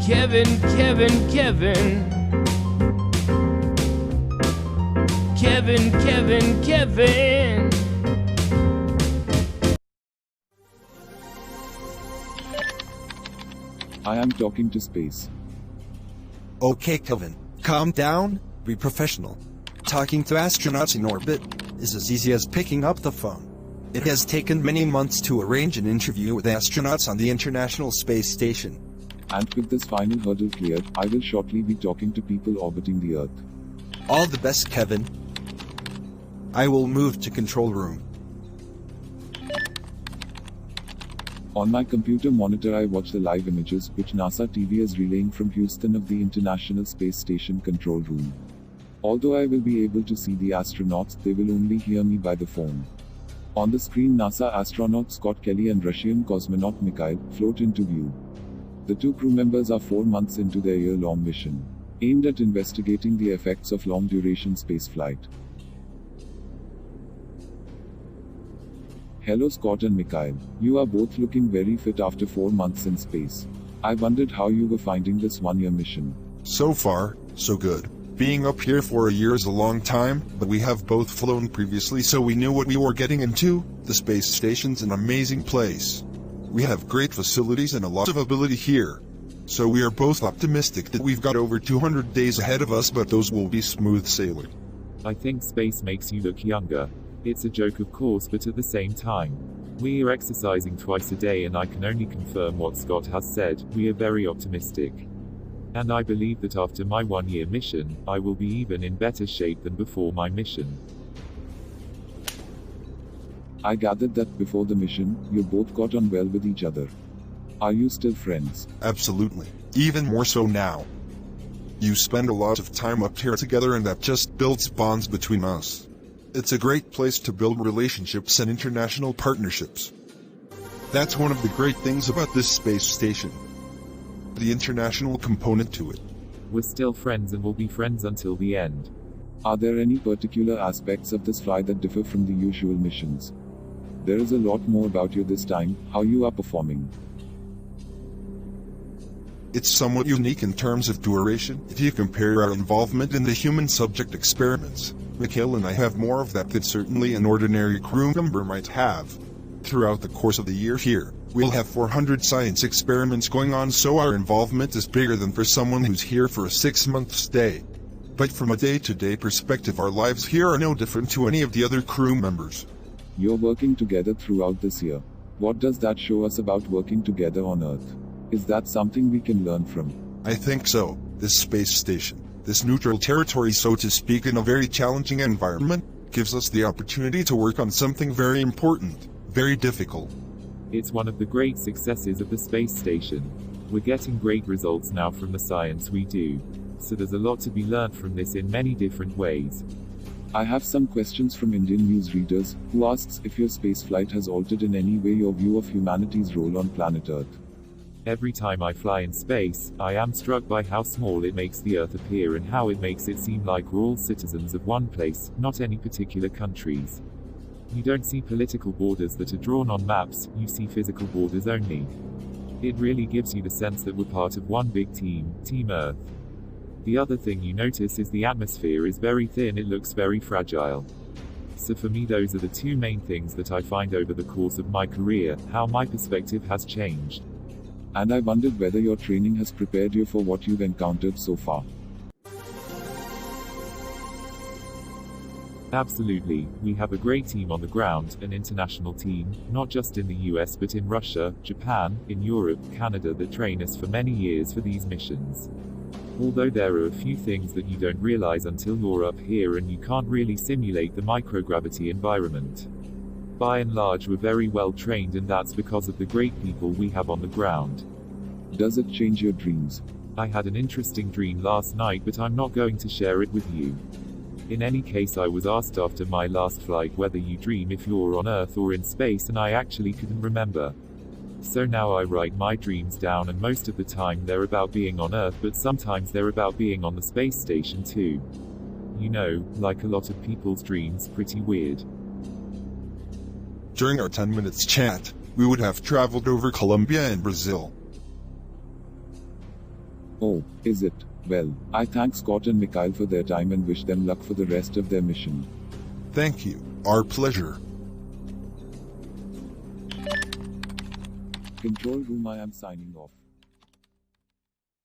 Kevin. I am talking to space. Okay, Kevin, calm down, be professional. Talking to astronauts in orbit is as easy as picking up the phone. It has taken many months to arrange an interview with astronauts on the International Space Station. And with this final hurdle cleared, I will shortly be talking to people orbiting the Earth. All the best, Kevin. I will move to control room. On my computer monitor I watch the live images which NASA TV is relaying from Houston of the International Space Station control room. Although I will be able to see the astronauts, they will only hear me by the phone. On the screen NASA astronaut Scott Kelly and Russian cosmonaut Mikhail float into view. The two crew members are 4 months into their year-long mission, aimed at investigating the effects of long-duration spaceflight. Hello Scott and Mikhail, you are both looking very fit after 4 months in space. I wondered how you were finding this one-year mission. So far, so good. Being up here for a year is a long time, but we have both flown previously so we knew what we were getting into. The space station's an amazing place. We have great facilities and a lot of ability here. So we are both optimistic that we've got over 200 days ahead of us, but those will be smooth sailing. I think space makes you look younger. It's a joke of course, but at the same time. We are exercising twice a day and I can only confirm what Scott has said, we are very optimistic. And I believe that after my one-year mission, I will be even in better shape than before my mission. I gathered that before the mission, you both got on well with each other. Are you still friends? Absolutely. Even more so now. You spend a lot of time up here together and that just builds bonds between us. It's a great place to build relationships and international partnerships. That's one of the great things about this space station. The international component to it. We're still friends and will be friends until the end. Are there any particular aspects of this flight that differ from the usual missions? There is a lot more about you this time, how you are performing. It's somewhat unique in terms of duration if you compare our involvement in the human subject experiments. Mikhail and I have more of that than certainly an ordinary crew member might have. Throughout the course of the year here, we'll have 400 science experiments going on, so our involvement is bigger than for someone who's here for a 6-month stay. But from a day-to-day perspective, our lives here are no different to any of the other crew members. You're working together throughout this year. What does that show us about working together on Earth? Is that something we can learn from? I think so. This space station, this neutral territory so to speak, in a very challenging environment, gives us the opportunity to work on something very important, very difficult. It's one of the great successes of the space station. We're getting great results now from the science we do. So there's a lot to be learned from this in many different ways. I have some questions from Indian news readers, who asks if your spaceflight has altered in any way your view of humanity's role on planet Earth. Every time I fly in space, I am struck by how small it makes the Earth appear and how it makes it seem like we're all citizens of one place, not any particular countries. You don't see political borders that are drawn on maps, you see physical borders only. It really gives you the sense that we're part of one big team, Team Earth. The other thing you notice is the atmosphere is very thin, it looks very fragile. So for me those are the two main things that I find over the course of my career, how my perspective has changed. And I wondered whether your training has prepared you for what you've encountered so far. Absolutely, we have a great team on the ground, an international team, not just in the US but in Russia, Japan, in Europe, Canada, that train us for many years for these missions. Although there are a few things that you don't realize until you're up here and you can't really simulate the microgravity environment. By and large we're very well trained, and that's because of the great people we have on the ground. Does it change your dreams? I had an interesting dream last night, but I'm not going to share it with you. In any case, I was asked after my last flight whether you dream if you're on Earth or in space, and I actually couldn't remember. So now I write my dreams down, and most of the time they're about being on Earth, but sometimes they're about being on the space station too. You know, like a lot of people's dreams, pretty weird. During our 10 minutes chat, we would have traveled over Colombia and Brazil. Oh, is it? Well, I thank Scott and Mikhail for their time and wish them luck for the rest of their mission. Thank you. Our pleasure. Control room, I am signing off.